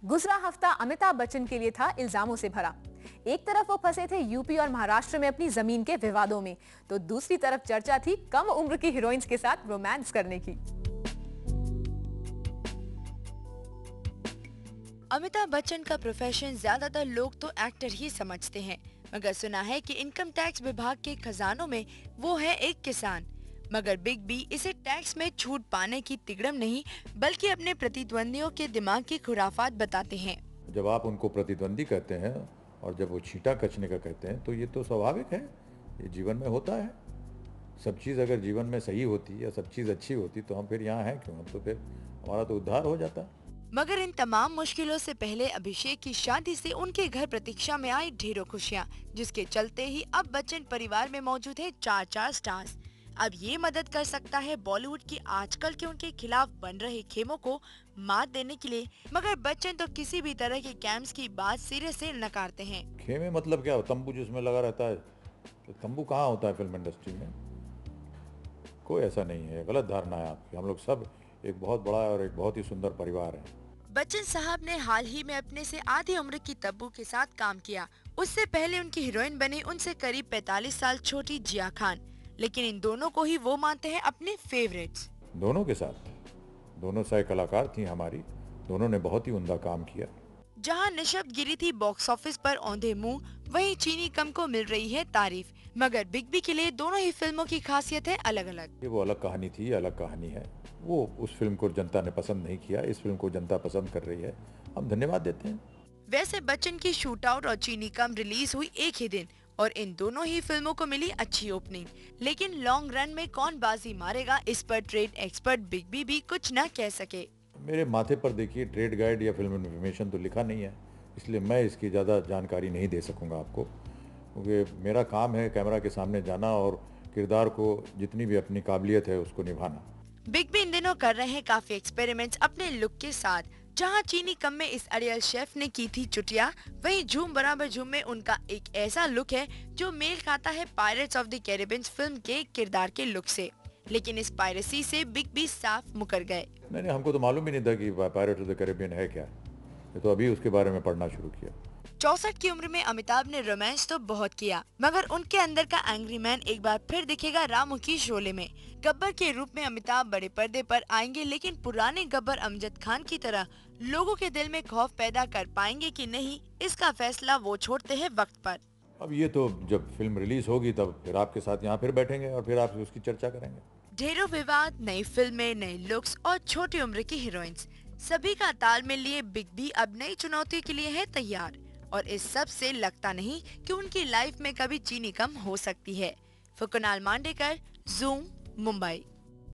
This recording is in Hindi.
गुजरा हफ्ता अमिताभ बच्चन के लिए था इल्जामों से भरा। एक तरफ वो फंसे थे यूपी और महाराष्ट्र में अपनी जमीन के विवादों में, तो दूसरी तरफ चर्चा थी कम उम्र की हीरोइंस के साथ रोमांस करने की। अमिताभ बच्चन का प्रोफेशन ज्यादातर लोग तो एक्टर ही समझते हैं, मगर सुना है कि इनकम टैक्स विभाग के खजानों में वो है एक किसान। मगर बिग बी इसे टैक्स में छूट पाने की तिगड़म नहीं, बल्कि अपने प्रतिद्वंदियों के दिमाग की खुराफात बताते हैं। जब आप उनको प्रतिद्वंदी कहते हैं और जब वो छींटा कचने का कहते हैं, तो ये तो स्वाभाविक है, ये जीवन में होता है। सब चीज़ अगर जीवन में सही होती या सब चीज़ अच्छी होती तो हम फिर यहाँ हैं क्यों? हम तो फिर हमारा तो उद्धार हो जाता। मगर इन तमाम मुश्किलों से पहले अभिषेक की शादी से उनके घर प्रतीक्षा में आई ढेरों खुशियां, जिसके चलते ही अब बच्चन परिवार में मौजूद है चार स्टार्स। अब ये मदद कर सकता है बॉलीवुड की आजकल के उनके खिलाफ बन रहे खेमों को मात देने के लिए। मगर बच्चन तो किसी भी तरह के कैंप्स की बात सिरे से नकारते हैं। खेमे मतलब क्या? तंबू जिसमें लगा रहता है, तो तंबू कहाँ होता है फिल्म इंडस्ट्री में? कोई ऐसा नहीं है, गलत धारणा है आपकी। हम लोग सब एक बहुत बड़ा और एक बहुत ही सुंदर परिवार है। बच्चन साहब ने हाल ही में अपने से आधी उम्र की तब्बू के साथ काम किया। उससे पहले उनकी हीरोइन बनी उनसे करीब 45 साल छोटी जिया खान, लेकिन इन दोनों को ही वो मानते हैं अपने फेवरेट्स। दोनों के साथ, दोनों सह कलाकार थी हमारी, दोनों ने बहुत ही उम्दा काम किया। जहां निशब्द गिरी थी बॉक्स ऑफिस पर औंधे मुंह, वहीं चीनी कम को मिल रही है तारीफ। मगर बिग बी के लिए दोनों ही फिल्मों की खासियत है अलग अलग। ये वो अलग कहानी थी, अलग कहानी है। वो उस फिल्म को जनता ने पसंद नहीं किया, इस फिल्म को जनता पसंद कर रही है, हम धन्यवाद देते हैं। वैसे बच्चन की शूट आउट और चीनी कम रिलीज हुई एक ही दिन और इन दोनों ही फिल्मों को मिली अच्छी ओपनिंग, लेकिन लॉन्ग रन में कौन बाजी मारेगा, इस पर ट्रेड एक्सपर्ट बिग बी भी कुछ न कह सके। मेरे माथे पर देखिए ट्रेड गाइड या फिल्म इन्फॉर्मेशन तो लिखा नहीं है, इसलिए मैं इसकी ज़्यादा जानकारी नहीं दे सकूंगा आपको, क्योंकि मेरा काम है कैमरा के सामने जाना और किरदार को जितनी भी अपनी काबिलियत है उसको निभाना। बिग बी इन दिनों कर रहे हैं काफी एक्सपेरिमेंट्स अपने लुक के साथ। जहां चीनी कम में इस अरियल शेफ ने की थी चुटिया, वहीं झूम बराबर झूम में उनका एक ऐसा लुक है जो मेल खाता है pirates of the Caribbean film के किरदार के लुक से। लेकिन इस पायरेसी से बिग बी साफ मुकर गए। नहीं, हमको तो मालूम ही नहीं था कि पायरेट्स ऑफ द कैरिबियन है क्या। ये तो अभी उसके बारे में पढ़ना शुरू किया। 64 की उम्र में अमिताभ ने रोमांस तो बहुत किया, मगर उनके अंदर का एंग्री मैन एक बार फिर दिखेगा रामू की शोले में। गब्बर के रूप में अमिताभ बड़े पर्दे पर आएंगे, लेकिन पुराने गब्बर अमजद खान की तरह लोगों के दिल में खौफ पैदा कर पाएंगे कि नहीं, इसका फैसला वो छोड़ते हैं वक्त पर। अब ये तो जब फिल्म रिलीज होगी तब फिर आपके साथ यहाँ फिर बैठेंगे और फिर आपसे उसकी चर्चा करेंगे। ढेरों विवाद, नई फिल्में, नए लुक्स और छोटी उम्र की हीरोइंस, सभी का तालमेल लिए बिग बी अब नई चुनौती के लिए है तैयार। और इस सब से लगता नहीं कि उनकी लाइफ में कभी चीनी कम हो सकती है। फुकुनाल मांडेकर, ज़ूम, मुंबई।